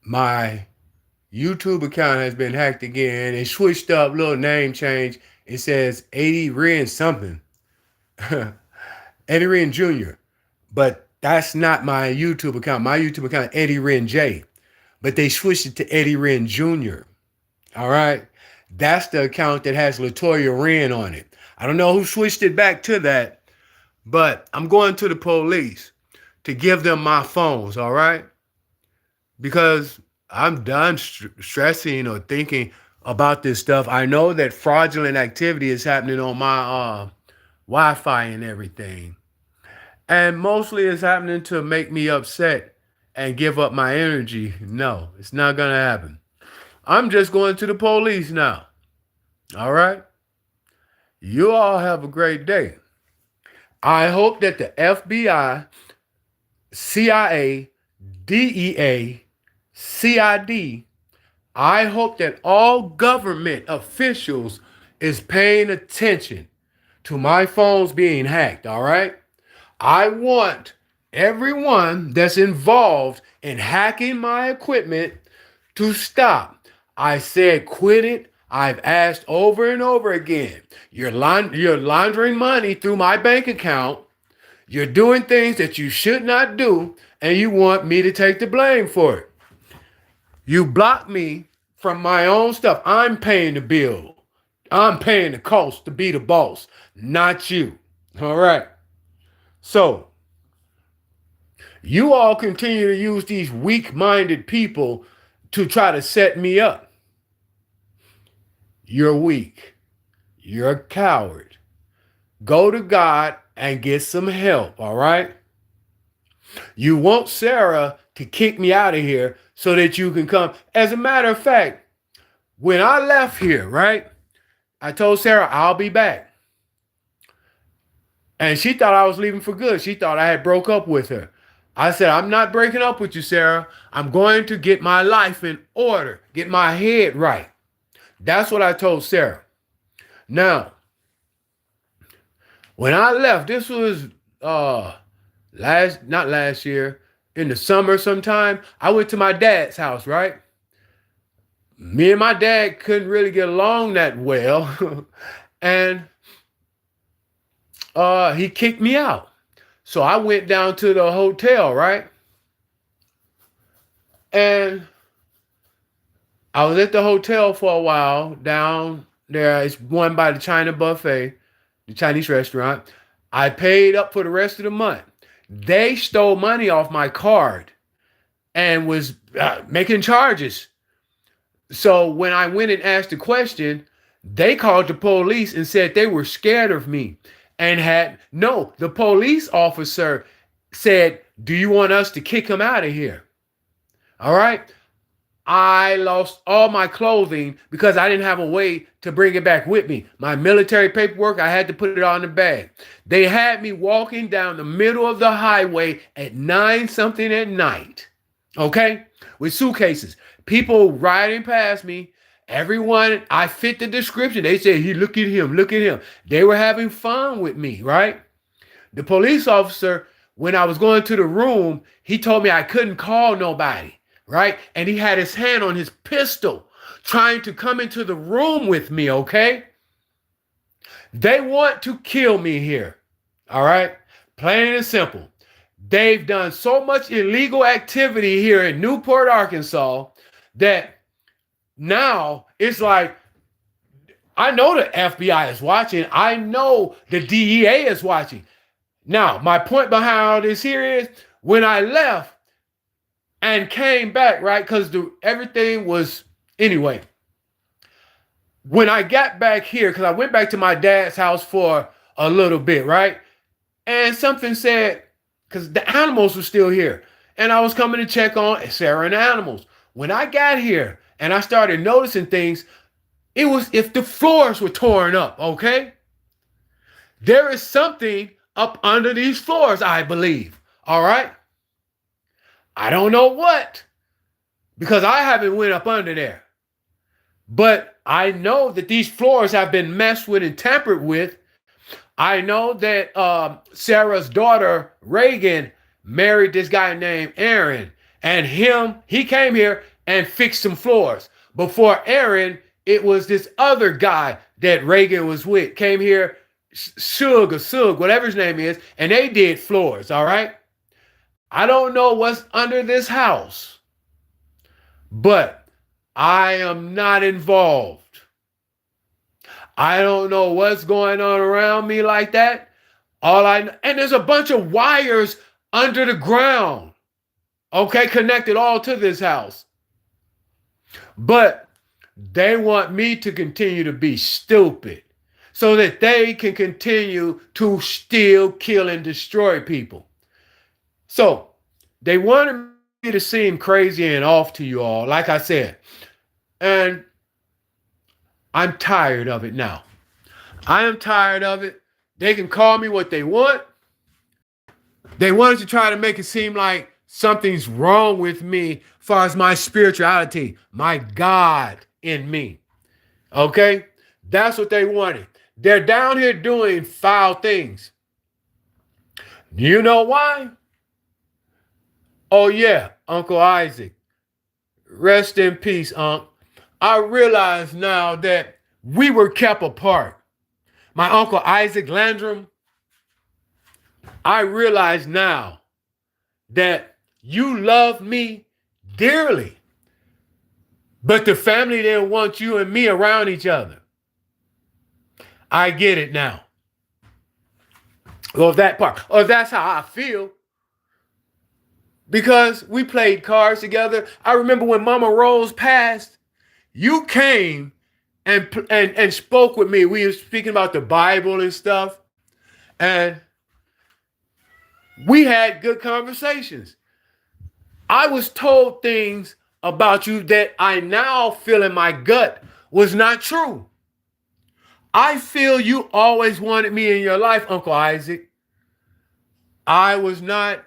My YouTube account has been hacked again. It switched up, little name change. It says 80 Wren something. Eddie Wren Jr. But that's not my YouTube account. My YouTube account is Eddie Wren J. But they switched it to Eddie Wren Jr. All right. That's the account that has Latoya Wren on it. I don't know who switched it back to that, but I'm going to the police to give them my phones, all right? Because I'm done stressing or thinking about this stuff. I know that fraudulent activity is happening on my Wi-Fi and everything. And mostly it's happening to make me upset and give up my energy. No, it's not going to happen. I'm just going to the police now. All right? You all have a great day. I hope that the FBI, CIA, DEA, CID, I hope that all government officials is paying attention to my phones being hacked, all right? I want everyone that's involved in hacking my equipment to stop. I said quit it. I've asked over and over again. You're laundering money through my bank account. You're doing things that you should not do, and you want me to take the blame for it. You block me from my own stuff. I'm paying the bill. I'm paying the cost to be the boss, not you. All right. So, you all continue to use these weak minded people to try to set me up. You're weak. You're a coward. Go to God and get some help, all right? You want Sarah to kick me out of here so that you can come. As a matter of fact, when I left here, right, I told Sarah I'll be back. And she thought I was leaving for good. She thought I had broke up with her. I said, I'm not breaking up with you, Sarah. I'm going to get my life in order, get my head right. That's what I told Sarah. Now, when I left, this was not last year, in the summer sometime, I went to my dad's house, right? Me and my dad couldn't really get along that well. And he kicked me out. So I went down to the hotel, right? And I was at the hotel for a while down there. It's one by the China buffet, the Chinese restaurant. I paid up for the rest of the month. They stole money off my card and was making charges. So when I went and asked the question, they called the police and said they were scared of me and the police officer said, do you want us to kick him out of here? All right. I lost all my clothing because I didn't have a way to bring it back with me. My military paperwork, I had to put it on the bag. They had me walking down the middle of the highway at 9 something at night, okay, with suitcases. People riding past me. Everyone, I fit the description. They said, look at him, look at him. They were having fun with me, right? The police officer, when I was going to the room, he told me I couldn't call nobody. Right? And he had his hand on his pistol trying to come into the room with me, okay? They want to kill me here. All right? Plain and simple. They've done so much illegal activity here in Newport, Arkansas, that now it's like, I know the FBI is watching. I know the DEA is watching. Now, my point behind all this here is, when I left, and came back, right? Because everything was, anyway. When I got back here, because I went back to my dad's house for a little bit, right? And something said, because the animals were still here. And I was coming to check on Sarah and the animals. When I got here and I started noticing things, it was if the floors were torn up, okay? There is something up under these floors, I believe, all right? I don't know what, because I haven't went up under there. But I know that these floors have been messed with and tampered with. I know that Sarah's daughter, Reagan, married this guy named Aaron. And he came here and fix some floors. Before Aaron, it was this other guy that Reagan was with, came here, Sug, whatever his name is, and they did floors, all right? I don't know what's under this house, but I am not involved. I don't know what's going on around me like that. And there's a bunch of wires under the ground, okay, connected all to this house. But they want me to continue to be stupid so that they can continue to steal, kill, and destroy people. So they wanted me to seem crazy and off to you all, like I said. And I'm tired of it now. I am tired of it. They can call me what they want. They wanted to try to make it seem like something's wrong with me as far as my spirituality, my God in me. Okay? That's what they wanted. They're down here doing foul things. Do you know why? Oh, yeah, Uncle Isaac. Rest in peace, Unc. I realize now that we were kept apart. My Uncle Isaac Landrum, I realize now that you love me dearly, but the family didn't want you and me around each other. I get it now. Well, that part, or that's how I feel. Because we played cards together. I remember when Mama Rose passed, you came and spoke with me. We were speaking about the Bible and stuff. And we had good conversations. I was told things about you that I now feel in my gut was not true. I feel you always wanted me in your life, Uncle Isaac. I was not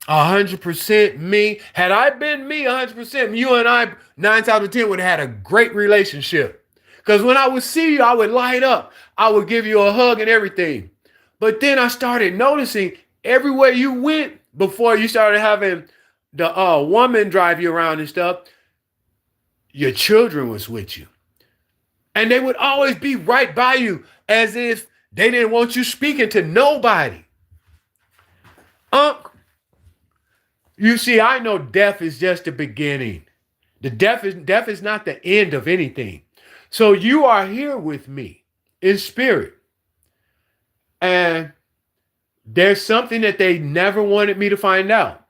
100% me. Had I been me 100%, you and I, 9 times out of 10, would have had a great relationship. Because when I would see you, I would light up. I would give you a hug and everything. But then I started noticing everywhere you went before you started having the woman drive you around and stuff, your children was with you. And they would always be right by you as if they didn't want you speaking to nobody. You see, I know death is just the beginning. Death is not the end of anything. So you are here with me in spirit. And there's something that they never wanted me to find out.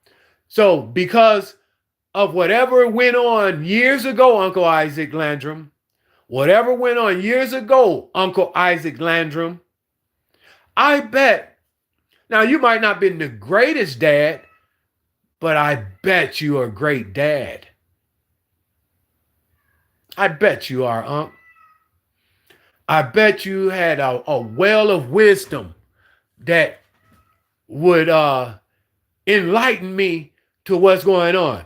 So because of whatever went on years ago, Uncle Isaac Landrum, whatever went on years ago, Uncle Isaac Landrum, I bet, now you might not have been the greatest dad, but I bet you are a great dad. I bet you are, Unc. I bet you had a well of wisdom that would enlighten me to what's going on.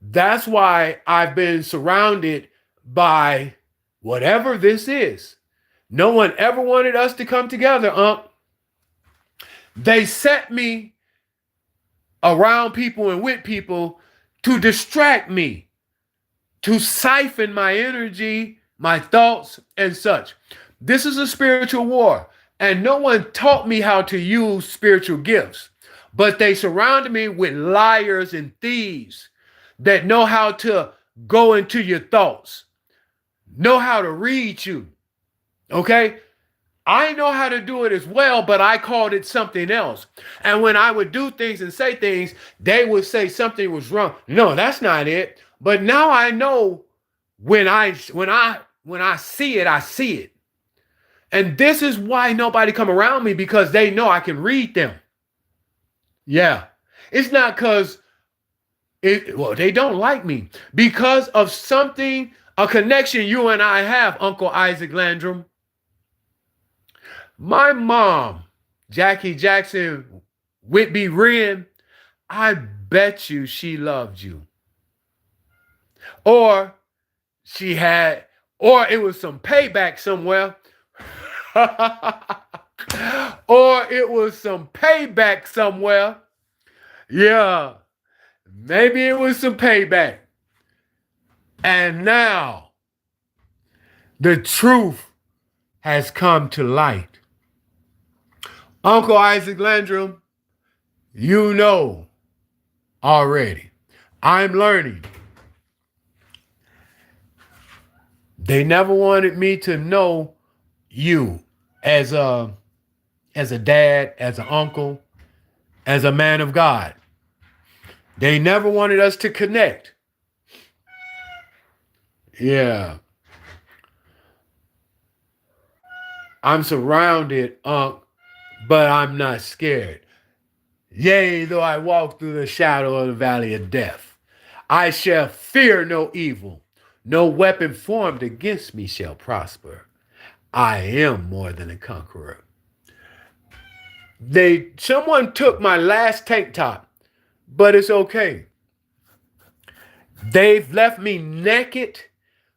That's why I've been surrounded by whatever this is. No one ever wanted us to come together, Unc. They set me around people and with people to distract me, to siphon my energy, my thoughts, and such. This is a spiritual war, and no one taught me how to use spiritual gifts, but they surrounded me with liars and thieves that know how to go into your thoughts, know how to read you, okay? I know how to do it as well, but I called it something else. And when I would do things and say things, they would say something was wrong. No, that's not it. But now I know when I see it, I see it. And this is why nobody come around me, because they know I can read them. Yeah. It's not because they don't like me. Because of something, a connection you and I have, Uncle Isaac Landrum. My mom, Jackie Jackson Whitby Wren, I bet you she loved you. Or it was some payback somewhere. Or it was some payback somewhere. Yeah, maybe it was some payback. And now the truth has come to light. Uncle Isaac Landrum, you know already. I'm learning. They never wanted me to know you as a dad, as an uncle, as a man of God. They never wanted us to connect. Yeah. I'm surrounded, but I'm not scared. Yea, though I walk through the shadow of the valley of death, I shall fear no evil. No weapon formed against me shall prosper. I am more than a conqueror. Someone took my last tank top, but it's okay. They've left me naked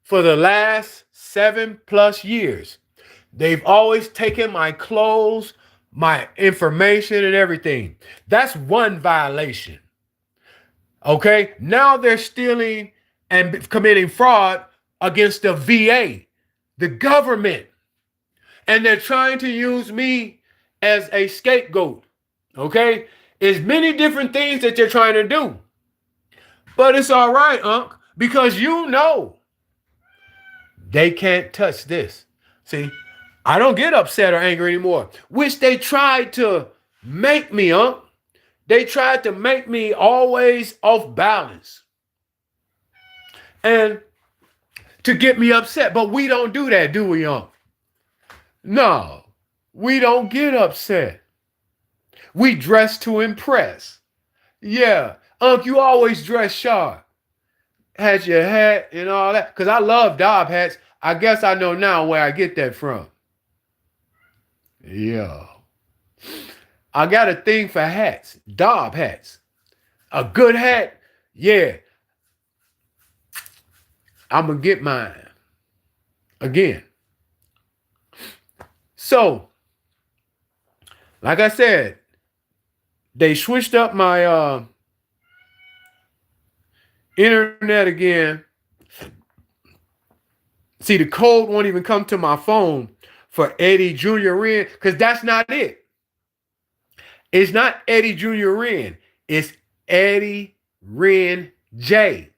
for the last 7+ years. They've always taken my clothes, my information, and everything. That's one violation. Okay? Now they're stealing and committing fraud against the VA, the government. And they're trying to use me as a scapegoat. Okay? There's many different things that they're trying to do. But it's all right, Unc, because you know they can't touch this. See, I don't get upset or angry anymore, which they tried to make me, Unc. They tried to make me always off balance and to get me upset. But we don't do that, do we, Unc? No, we don't get upset. We dress to impress. Yeah, Unc, you always dress sharp. Had your hat and all that. Because I love Dob hats. I guess I know now where I get that from. Yeah. I got a thing for hats. Dob hats. A good hat. Yeah. I'm going to get mine. Again. So, like I said, they switched up my internet again. See, the code won't even come to my phone for Eddie Jr. Wren, because that's not it. It's not Eddie Jr. Wren. It's Eddie Wren J.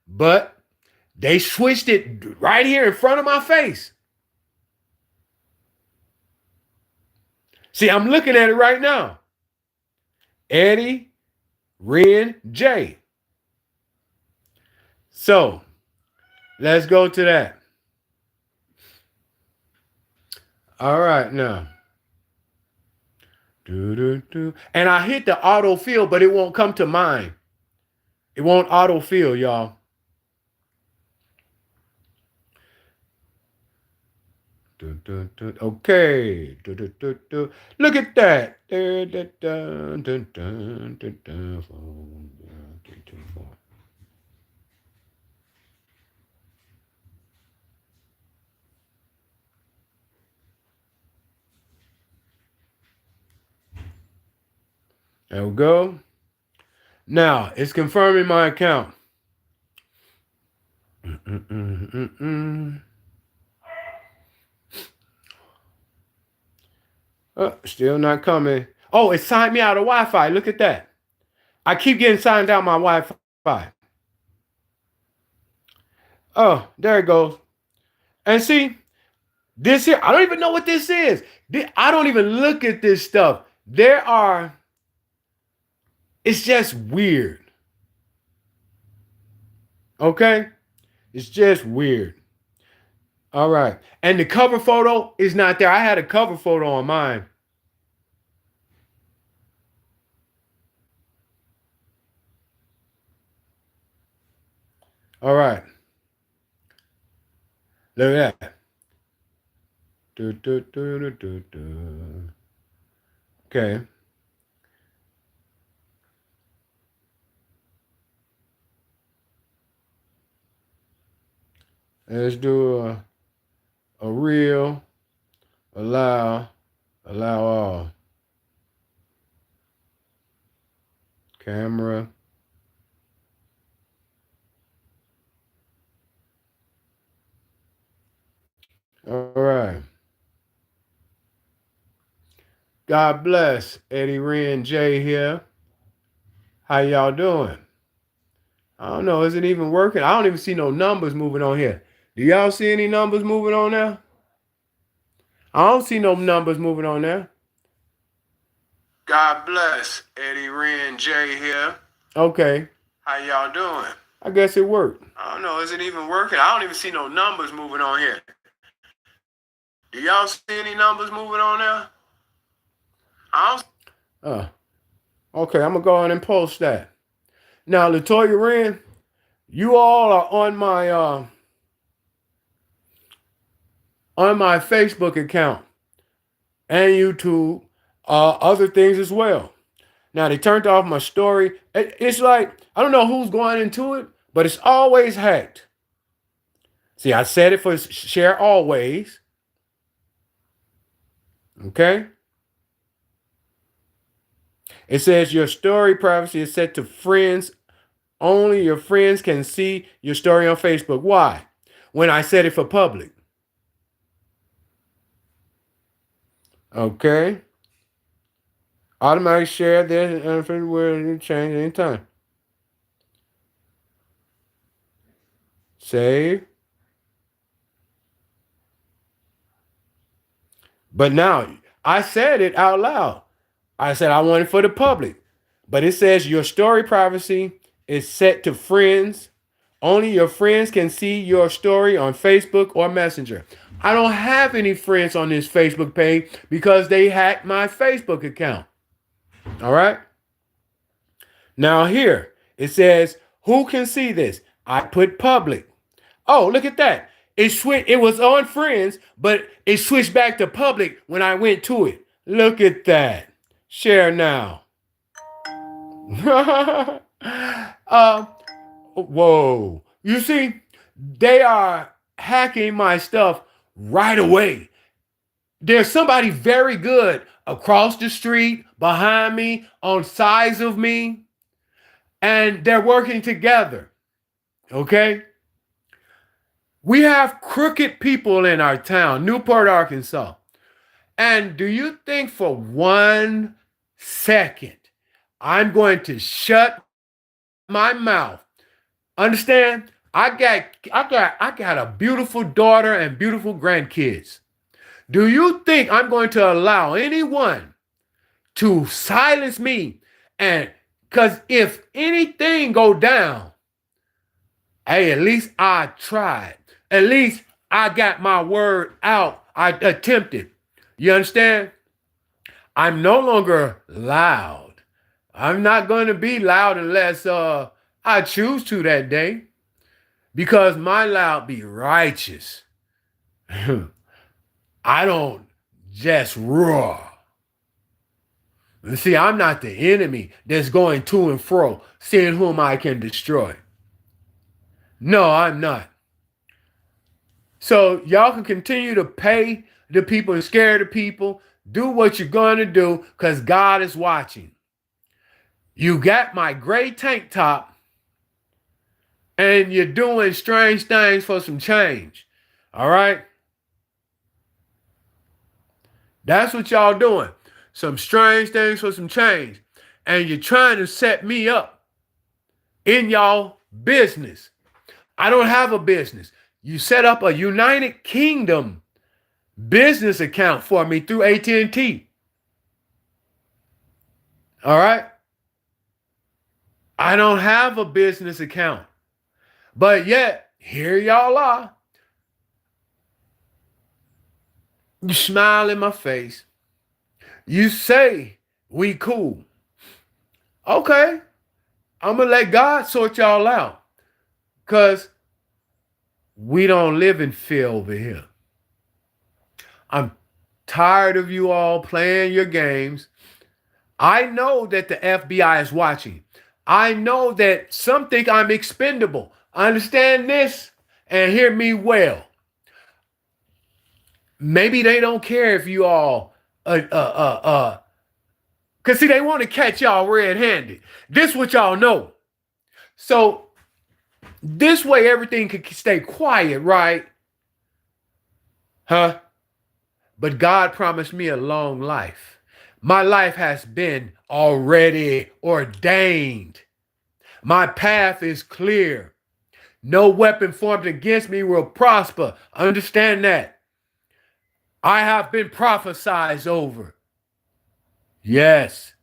But they switched it right here in front of my face. See, I'm looking at it right now. Eddie Wren J. So, let's go to that. All right, now. And I hit the autofill, but it won't come to mine. It won't autofill, y'all. Okay. Look at that. There we go. Now, it's confirming my account. Still not coming. Oh, it signed me out of Wi-Fi. Look at that. I keep getting signed out my Wi-Fi. Oh, there it goes. And see, this here, I don't even know what this is. I don't even look at this stuff. It's just weird. Okay? It's just weird. All right. And the cover photo is not there. I had a cover photo on mine. All right. Look at that. Okay. Let's do a reel, allow all. Camera. All right. God bless. Eddie Wren J here. How y'all doing? I don't know. Is it even working? I don't even see no numbers moving on here. Do y'all see any numbers moving on there? I don't see no numbers moving on there. God bless. Eddie Wren J here. Okay. How y'all doing? I guess it worked. I don't know. Is it even working? I don't even see no numbers moving on here. Do y'all see any numbers moving on there? I don't. Okay. I'm gonna go ahead and post that. Now, Latoya Wren, you all are on my Facebook account and YouTube, other things as well. Now they turned off my story. It's like I don't know who's going into it, but it's always hacked. See, I set it for share always. Okay. It says your story privacy is set to friends. Only your friends can see your story on Facebook. Why? When I set it for public. Okay. Automatic share this where change anytime. Save. But now I said it out loud. I said I want it for the public. But it says your story privacy is set to friends. Only your friends can see your story on Facebook or Messenger. I don't have any friends on this Facebook page because they hacked my Facebook account. All right. Now here it says, who can see this? I put public. Oh, look at that. It was on friends, but it switched back to public when I went to it. Look at that. Share now. Whoa. You see, they are hacking my stuff right away. There's somebody very good across the street, behind me, on sides of me, and they're working together. Okay? We have crooked people in our town, Newport, Arkansas. And do you think for 1 second I'm going to shut my mouth? Understand? I got a beautiful daughter and beautiful grandkids. Do you think I'm going to allow anyone to silence me? And because if anything go down, hey, at least I tried. At least I got my word out. I attempted. You understand? I'm no longer loud. I'm not going to be loud unless I choose to that day. Because my loud be righteous. I don't just roar. You see, I'm not the enemy that's going to and fro, seeing whom I can destroy. No, I'm not. So y'all can continue to pay the people and scare the people. Do what you're going to do because God is watching. You got my gray tank top and you're doing strange things for some change. All right? That's what y'all doing. Some strange things for some change. And you're trying to set me up in y'all business. I don't have a business. You set up a United Kingdom business account for me through AT&T. All right? I don't have a business account. But yet, here y'all are. You smile in my face. You say we cool. Okay. I'm going to let God sort y'all out. Because we don't live in fear over here. I'm tired of you all playing your games. I know that the FBI is watching. I know that some think I'm expendable. Understand this and hear me well. Maybe they don't care if you all, because see, they want to catch y'all red-handed. This what y'all know. So this way everything could stay quiet, right? Huh? But God promised me a long life. My life has been already ordained. My path is clear. No weapon formed against me will prosper. Understand that. I have been prophesied over. Yes,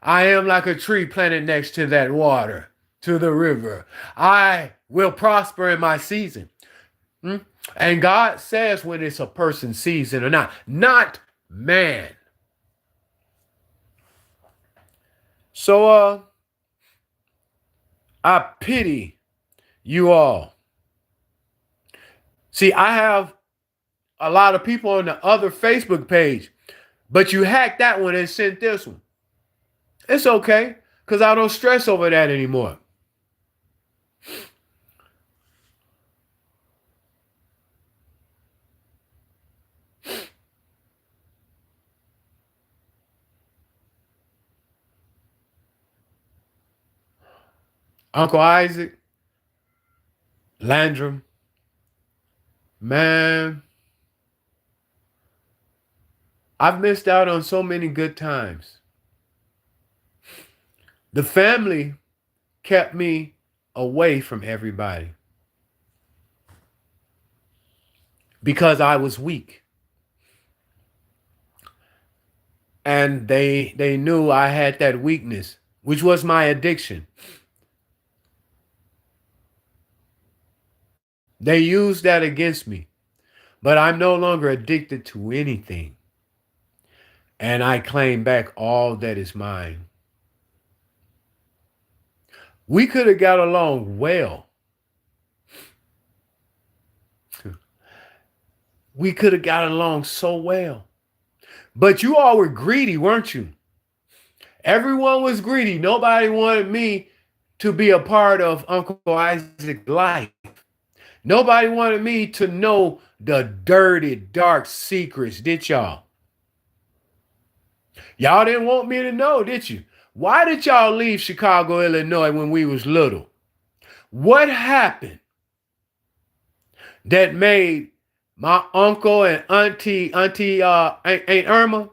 I am like a tree planted next to that water, to the river. I will prosper in my season. Hmm? And God says when it's a person's season or not man. So I pity you all. See, I have a lot of people on the other Facebook page, but you hacked that one and sent this one. It's okay, because I don't stress over that anymore. Uncle Isaac, Landrum, man, I've missed out on so many good times. The family kept me away from everybody because I was weak. And they knew I had that weakness, which was my addiction. They used that against me, but I'm no longer addicted to anything. And I claim back all that is mine. We could have got along well. We could have got along so well. But you all were greedy, weren't you? Everyone was greedy. Nobody wanted me to be a part of Uncle Isaac's life. Nobody wanted me to know the dirty, dark secrets, did y'all? Y'all didn't want me to know, did you? Why did y'all leave Chicago, Illinois when we was little? What happened that made my uncle and auntie Aunt Irma?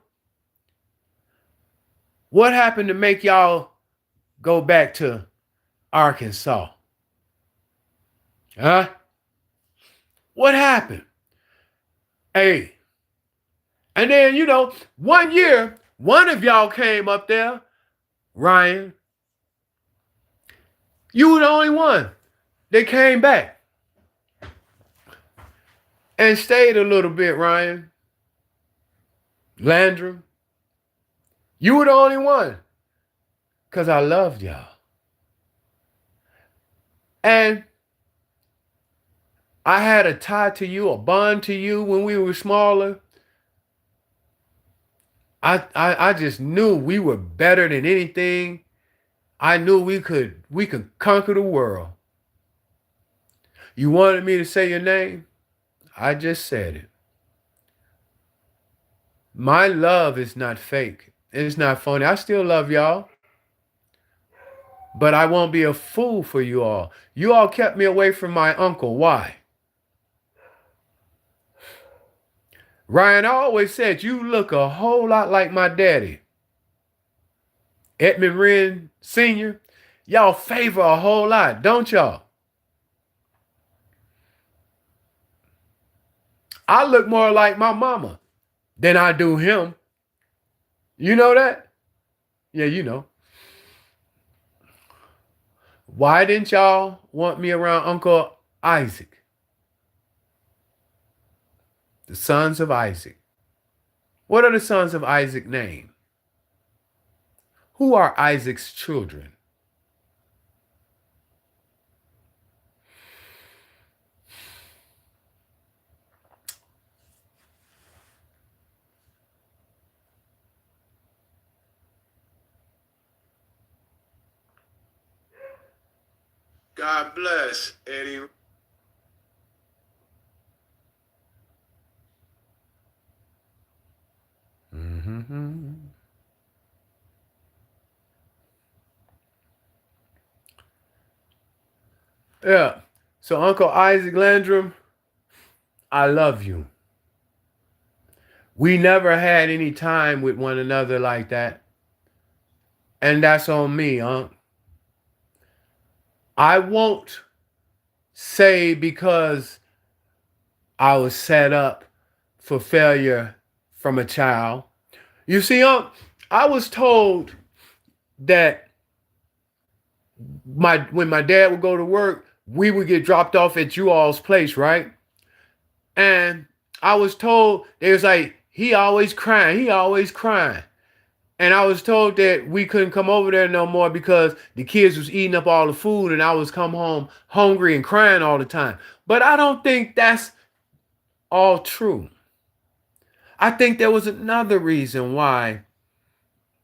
What happened to make y'all go back to Arkansas? Huh? What happened? Hey. And then, one year, one of y'all came up there, Ryan. You were the only one that came back and stayed a little bit, Ryan. Landrum. You were the only one because I loved y'all. And I had a tie to you, a bond to you when we were smaller. I just knew we were better than anything. I knew we could conquer the world. You wanted me to say your name? I just said it. My love is not fake. It's not phony. I still love y'all. But I won't be a fool for you all. You all kept me away from my uncle. Why? Ryan, I always said you look a whole lot like my daddy. Edmund Wren Sr., y'all favor a whole lot, don't y'all? I look more like my mama than I do him. You know that? Yeah, you know. Why didn't y'all want me around Uncle Isaac? The sons of Isaac. What are the sons of Isaac named? Who are Isaac's children? God bless, Eddie. Mm-hmm. Yeah. So Uncle Isaac Landrum, I love you. We never had any time with one another like that. And that's on me, huh? I won't say because I was set up for failure from a child. You see, I was told that when my dad would go to work, we would get dropped off at you all's place, right? And I was told they was like, he always crying, he always crying. And I was told that we couldn't come over there no more because the kids was eating up all the food and I was come home hungry and crying all the time. But I don't think that's all true. I think there was another reason why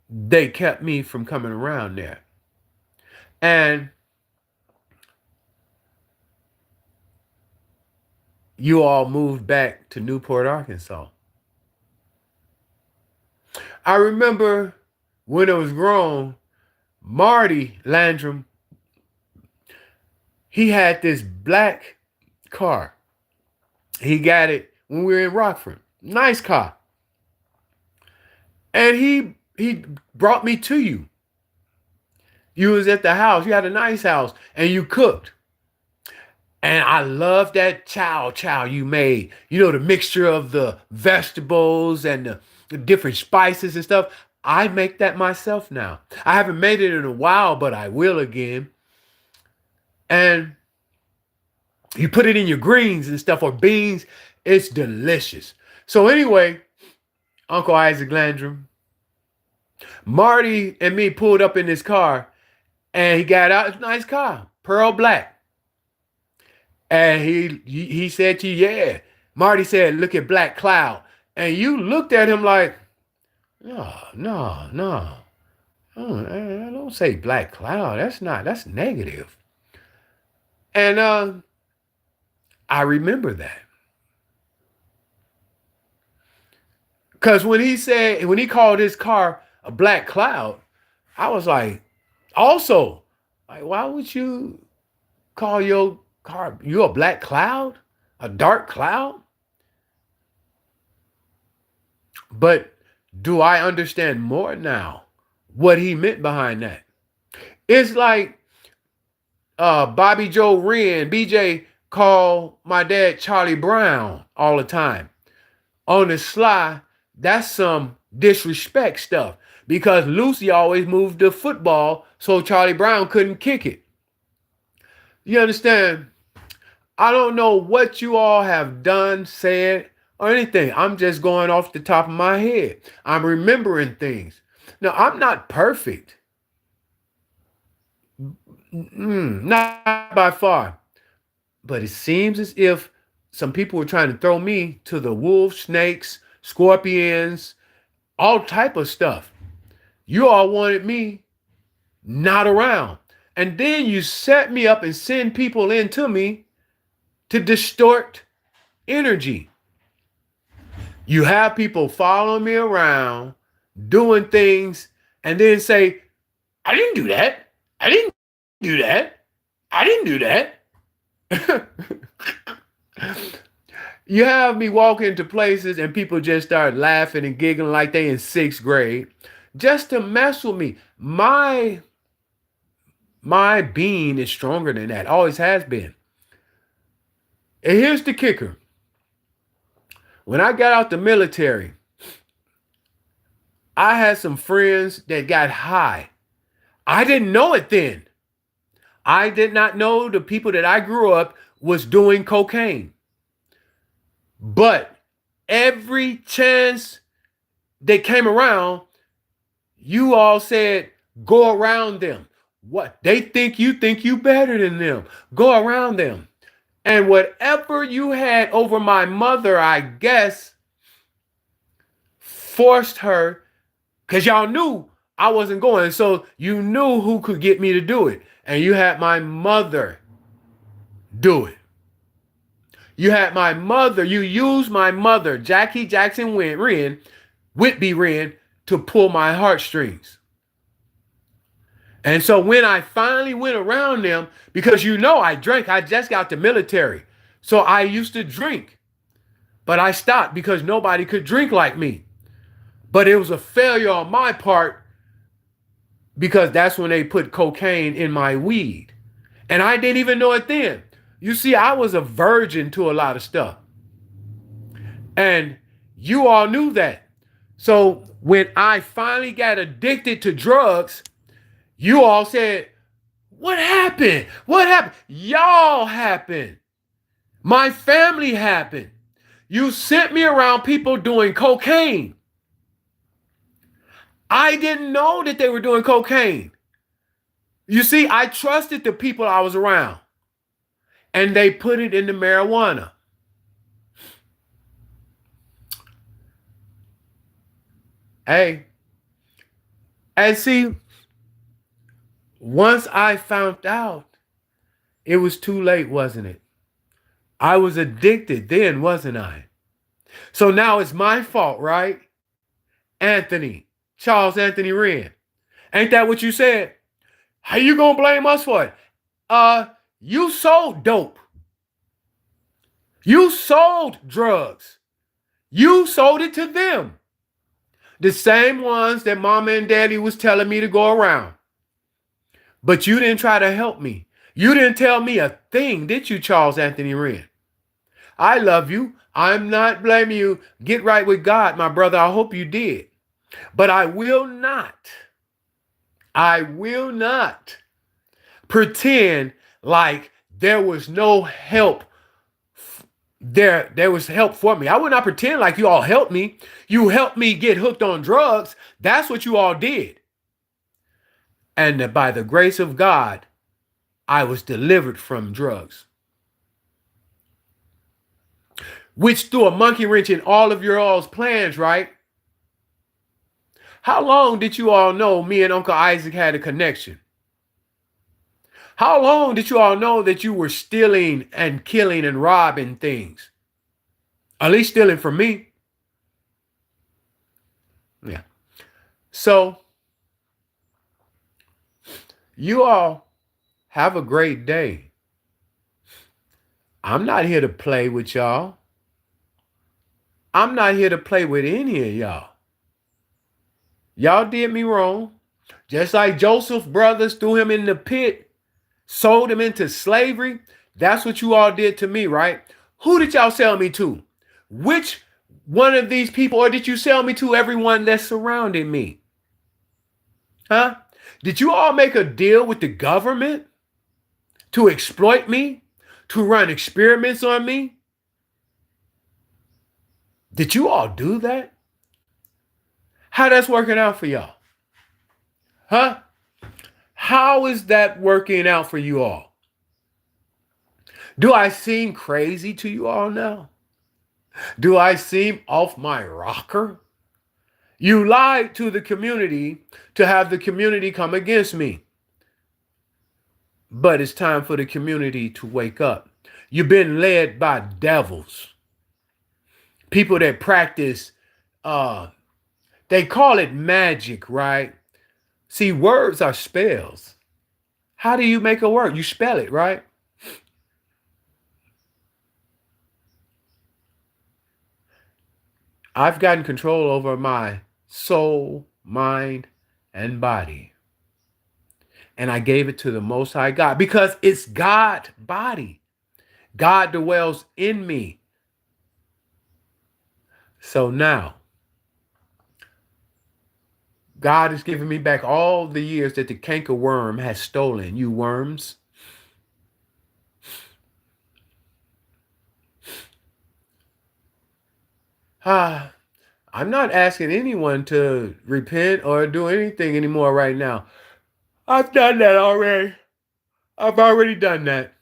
they kept me from coming around there. And you all moved back to Newport, Arkansas. I remember when I was grown, Marty Landrum, he had this black car. He got it when we were in Rockford. Nice car. And he brought me to you. You was at the house. You had a nice house and you cooked. And I love that chow you made. You know, the mixture of the vegetables and the different spices and stuff. I make that myself now. I haven't made it in a while, but I will again. And you put it in your greens and stuff or beans. It's delicious. So anyway, Uncle Isaac Landrum, Marty and me pulled up in this car and he got out. It's a nice car, pearl black. And he said to you, yeah. Marty said, look at Black Cloud. And you looked at him like, no. Don't say Black Cloud. That's negative. And I remember that. Because when he called his car a Black Cloud, I was like, also, like, why would you call your car, you a black cloud? A dark cloud? But do I understand more now what he meant behind that? It's like Bobby Joe Wren, BJ call my dad Charlie Brown all the time. On the sly, that's some disrespect stuff because Lucy always moved the football so Charlie Brown couldn't kick it. You understand? I don't know what you all have done, said, or anything. I'm just going off the top of my head. I'm remembering things. Now, I'm not perfect. Not by far. But it seems as if some people were trying to throw me to the wolves, snakes, scorpions, all type of stuff. You all wanted me not around. And then you set me up and send people into me to distort energy. You have people following me around, doing things, and then say, I didn't do that. I didn't do that. I didn't do that. You have me walk into places and people just start laughing and giggling like they in sixth grade just to mess with me. My being is stronger than that. Always has been. And here's the kicker. When I got out the military, I had some friends that got high. I didn't know it then. I did not know the people that I grew up was doing cocaine. But every chance they came around, you all said, go around them. What? They think you better than them. Go around them. And whatever you had over my mother, I guess, forced her, because y'all knew I wasn't going. So you knew who could get me to do it. And you had my mother do it. You had my mother, you used my mother, Jackie Jackson Whitby Wren, to pull my heartstrings. And so when I finally went around them, because you know I drank, I just got the military. So I used to drink. But I stopped because nobody could drink like me. But it was a failure on my part because that's when they put cocaine in my weed. And I didn't even know it then. You see, I was a virgin to a lot of stuff. And you all knew that. So when I finally got addicted to drugs, you all said, what happened? What happened? Y'all happened. My family happened. You sent me around people doing cocaine. I didn't know that they were doing cocaine. You see, I trusted the people I was around. And they put it in the marijuana. Hey. And see, once I found out, it was too late, wasn't it? I was addicted then, wasn't I? So now it's my fault, right? Anthony, Charles Anthony Wren. Ain't that what you said? How you gonna blame us for it? You sold dope. You sold drugs. You sold it to them. The same ones that mama and daddy was telling me to go around. But you didn't try to help me. You didn't tell me a thing, did you, Charles Anthony Wren? I love you. I'm not blaming you. Get right with God, my brother. I hope you did. But I will not pretend like there was no help. There was help for me. I would not pretend like you all helped me. You helped me get hooked on drugs. That's what you all did. And by the grace of God, I was delivered from drugs. Which threw a monkey wrench in all of your all's plans, right? How long did you all know me and Uncle Isaac had a connection? How long did you all know that you were stealing and killing and robbing things? At least stealing from me. Yeah. So, you all have a great day. I'm not here to play with y'all. I'm not here to play with any of y'all. Y'all did me wrong. Just like Joseph's brothers threw him in the pit, sold him into slavery. That's what you all did to me, right? Who did y'all sell me to? Which one of these people, or did you sell me to everyone that surrounded me? Huh? Did you all make a deal with the government to exploit me, to run experiments on me? Did you all do that? How that's working out for y'all? Huh? How is that working out for you all? Do I seem crazy to you all now? Do I seem off my rocker? You lied to the community to have the community come against me. But it's time for the community to wake up. You've been led by devils. People that practice, they call it magic, right? See, words are spells. How do you make a word? You spell it, right? I've gotten control over my soul, mind, and body. And I gave it to the Most High God because it's God's body. God dwells in me. So now, God has given me back all the years that the cankerworm has stolen. You worms. I'm not asking anyone to repent or do anything anymore right now. I've done that already. I've already done that.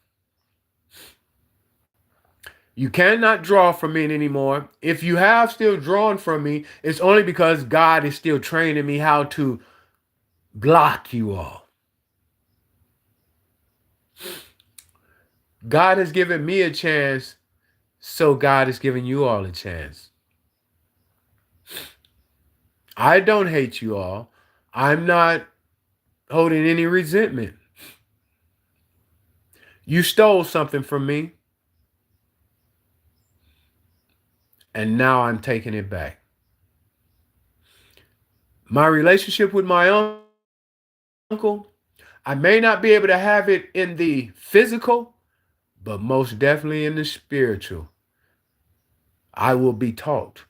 You cannot draw from me anymore. If you have still drawn from me, it's only because God is still training me how to block you all. God has given me a chance, so God is giving you all a chance. I don't hate you all. I'm not holding any resentment. You stole something from me. And now I'm taking it back. My relationship with my uncle, I may not be able to have it in the physical, but most definitely in the spiritual. I will be taught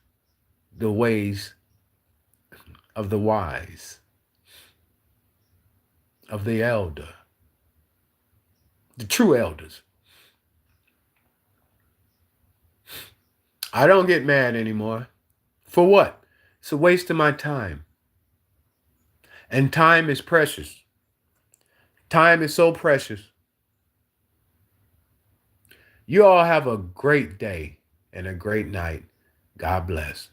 the ways of the wise, of the elder, the true elders. I don't get mad anymore. For what? It's a waste of my time. And time is precious. Time is so precious. You all have a great day and a great night. God bless.